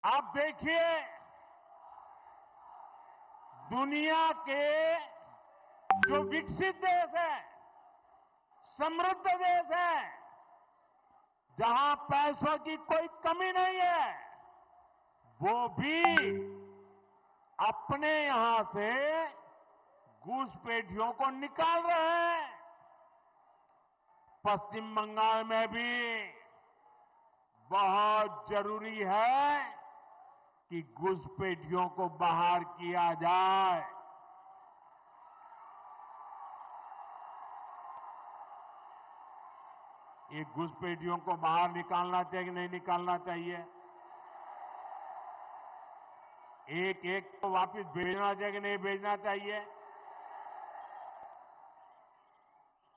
आप देखिए, दुनिया के जो विकसित देश है, समृद्ध देश है, जहां पैसों की कोई कमी नहीं है, वो भी अपने यहां से घुसपैठियों को निकाल रहे हैं। पश्चिम बंगाल में भी बहुत जरूरी है कि घुसपैठियों को बाहर किया जाए। ये घुसपैठियों को बाहर निकालना चाहिए कि नहीं निकालना चाहिए? एक एक को वापस भेजना चाहिए कि नहीं भेजना चाहिए?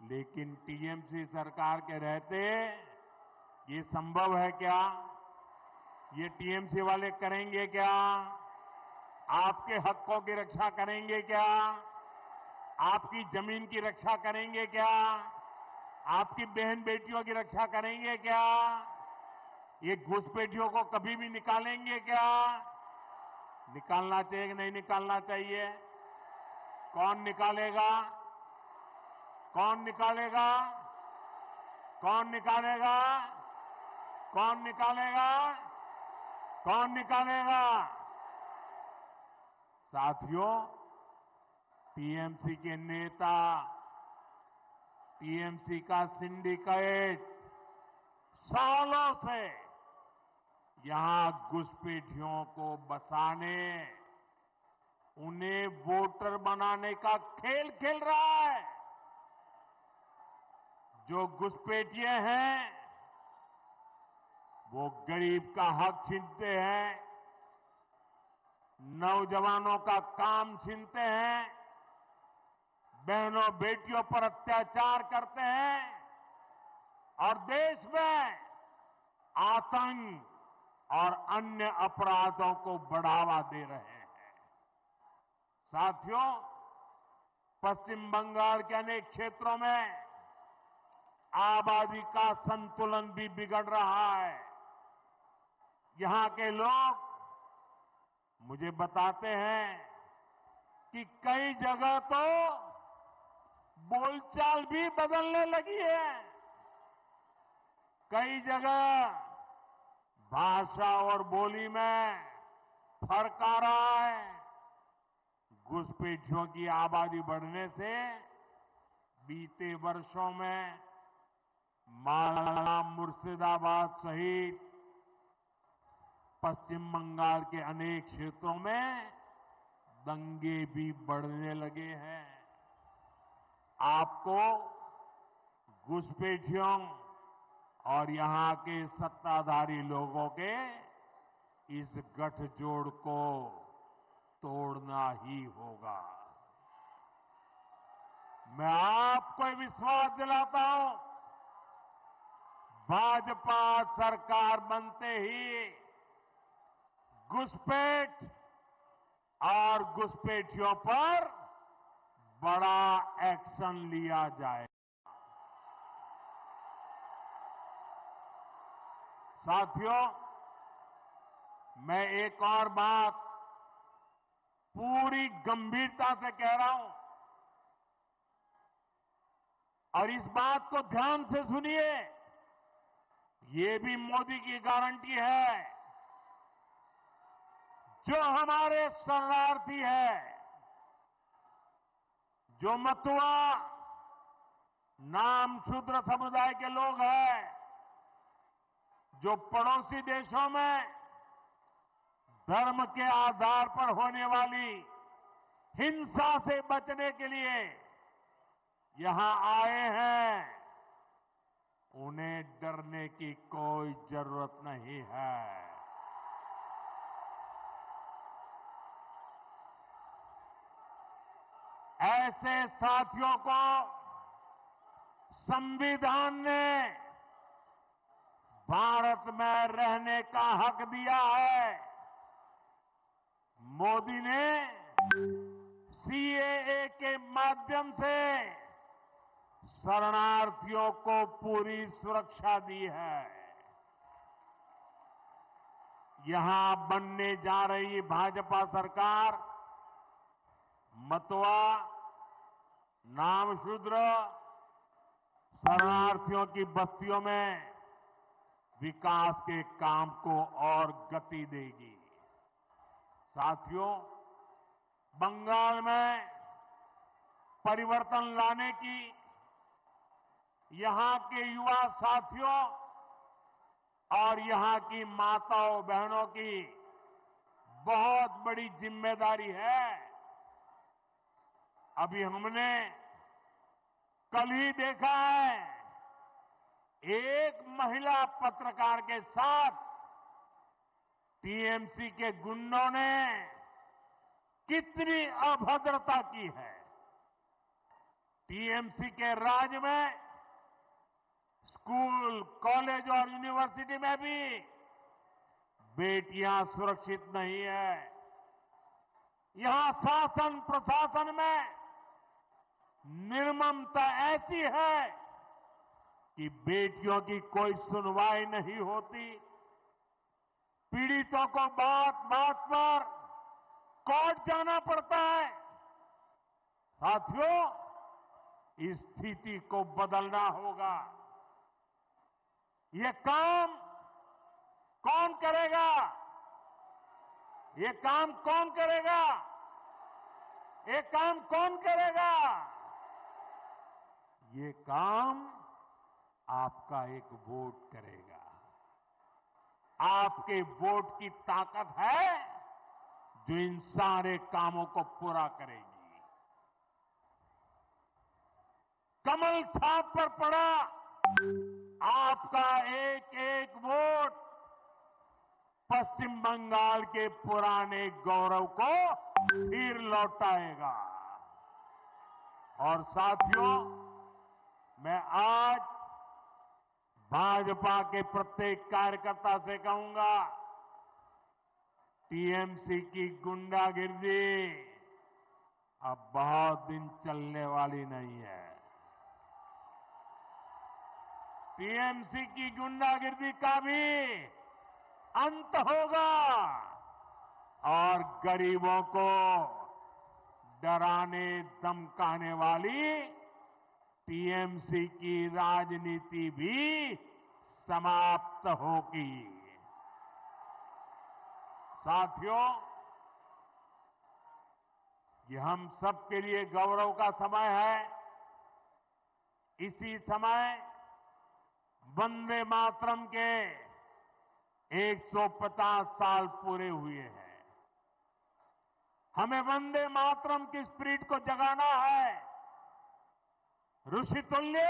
लेकिन टीएमसी सरकार के रहते ये संभव है क्या? ये टीएमसी वाले करेंगे क्या? आपके हकों की रक्षा करेंगे क्या? आपकी जमीन की रक्षा करेंगे क्या? आपकी बहन बेटियों की रक्षा करेंगे क्या? ये घुसपैठियों को कभी भी निकालेंगे क्या? निकालना चाहिए कि नहीं निकालना चाहिए? कौन निकालेगा? कौन निकालेगा? कौन निकालेगा? कौन निकालेगा? कौन निकालेगा? साथियों, टीएमसी के नेता, टीएमसी का सिंडिकेट सालों से यहां घुसपैठियों को बसाने, उन्हें वोटर बनाने का खेल खेल रहा है। जो घुसपैठिए हैं वो गरीब का हक छीनते हैं, नौजवानों का काम छीनते हैं, बहनों बेटियों पर अत्याचार करते हैं और देश में आतंक और अन्य अपराधों को बढ़ावा दे रहे हैं। साथियों, पश्चिम बंगाल के अनेक क्षेत्रों में आबादी का संतुलन भी बिगड़ रहा है। यहां के लोग मुझे बताते हैं कि कई जगह तो बोलचाल भी बदलने लगी है। कई जगह भाषा और बोली में फर्क आ रहा है। घुसपैठियों की आबादी बढ़ने से बीते वर्षों में मालदा, मुर्शिदाबाद सहित पश्चिम बंगाल के अनेक क्षेत्रों में दंगे भी बढ़ने लगे हैं। आपको घुसपैठियों और यहां के सत्ताधारी लोगों के इस गठजोड़ को तोड़ना ही होगा। मैं आपको विश्वास दिलाता हूं, भाजपा सरकार बनते ही घुसपैठ और घुसपैठियों पर बड़ा एक्शन लिया जाए। साथियों, मैं एक और बात पूरी गंभीरता से कह रहा हूं और इस बात को ध्यान से सुनिए। ये भी मोदी की गारंटी है। जो हमारे शरणार्थी है, जो मतुआ नाम शूद्र समुदाय के लोग हैं, जो पड़ोसी देशों में धर्म के आधार पर होने वाली हिंसा से बचने के लिए यहां आए हैं, उन्हें डरने की कोई जरूरत नहीं है। ऐसे साथियों को संविधान ने भारत में रहने का हक दिया है। मोदी ने सीएए के माध्यम से शरणार्थियों को पूरी सुरक्षा दी है। यहां बनने जा रही भाजपा सरकार मतवा, नामशूद्र, शरणार्थियों की बस्तियों में विकास के काम को और गति देगी। साथियों, बंगाल में परिवर्तन लाने की यहां के युवा साथियों और यहां की माताओं बहनों की बहुत बड़ी जिम्मेदारी है। अभी हमने कल ही देखा है, एक महिला पत्रकार के साथ टीएमसी के गुंडों ने कितनी अभद्रता की है। टीएमसी के राज में स्कूल, कॉलेज और यूनिवर्सिटी में भी बेटियां सुरक्षित नहीं है। यहां शासन प्रशासन में निर्ममता ऐसी है कि बेटियों की कोई सुनवाई नहीं होती। पीड़ितों को बात बात पर कोर्ट जाना पड़ता है। साथियों, इस स्थिति को बदलना होगा। ये काम कौन करेगा? ये काम कौन करेगा? ये काम कौन करेगा? ये काम आपका एक वोट करेगा। आपके वोट की ताकत है जो इन सारे कामों को पूरा करेगी। कमल छाप पर पड़ा आपका एक एक वोट पश्चिम बंगाल के पुराने गौरव को फिर लौटाएगा। और साथियों, मैं आज भाजपा के प्रत्येक कार्यकर्ता से कहूंगा, टीएमसी की गुंडागिर्दी अब बहुत दिन चलने वाली नहीं है। टीएमसी की गुंडागिर्दी का भी अंत होगा और गरीबों को डराने धमकाने वाली टीएमसी की राजनीति भी समाप्त होगी। साथियों, ये हम सबके लिए गौरव का समय है। इसी समय वंदे मातरम के 150 साल पूरे हुए हैं। हमें वंदे मातरम की स्पिरिट को जगाना है। ऋषितुल्य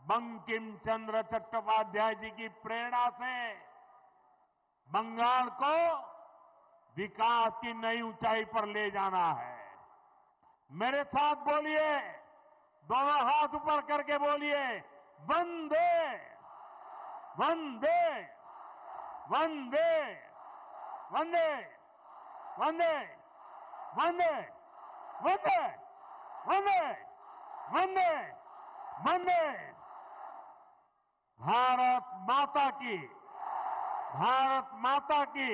बंकिम चंद्र चट्टोपाध्याय जी की प्रेरणा से बंगाल को विकास की नई ऊंचाई पर ले जाना है। मेरे साथ बोलिए, दोनों हाथ ऊपर करके बोलिए, वंदे वंदे वंदे वंदे वंदे वंदे वंदे वंदे वंदे वंदे। भारत माता की, भारत माता की।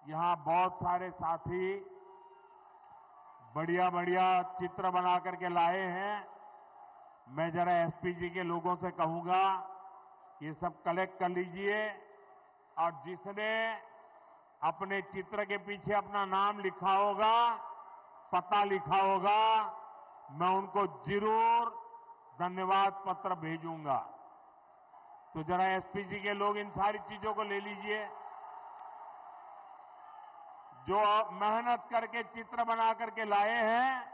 यहां बहुत सारे साथी बढ़िया बढ़िया चित्र बना करके लाए हैं। मैं जरा एसपीजी के लोगों से कहूंगा, ये सब कलेक्ट कर लीजिए और जिसने अपने चित्र के पीछे अपना नाम लिखा होगा, पता लिखा होगा, मैं उनको जरूर धन्यवाद पत्र भेजूंगा। तो जरा एसपीजी के लोग इन सारी चीजों को ले लीजिए। जो आप मेहनत करके चित्र बना करके लाए हैं,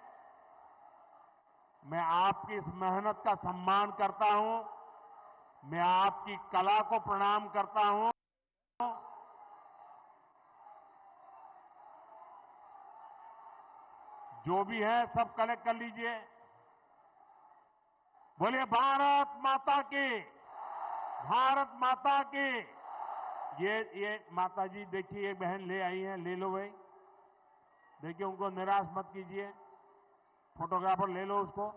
मैं आपकी इस मेहनत का सम्मान करता हूं। मैं आपकी कला को प्रणाम करता हूं। जो भी है सब कलेक्ट कर लीजिए। बोलिए भारत माता की, भारत माता की। ये माता जी देखिए, एक बहन ले आई है, ले लो भाई। देखिए, उनको निराश मत कीजिए। फोटोग्राफर ले लो उसको।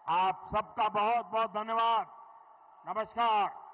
आप सबका बहुत बहुत धन्यवाद। नमस्कार।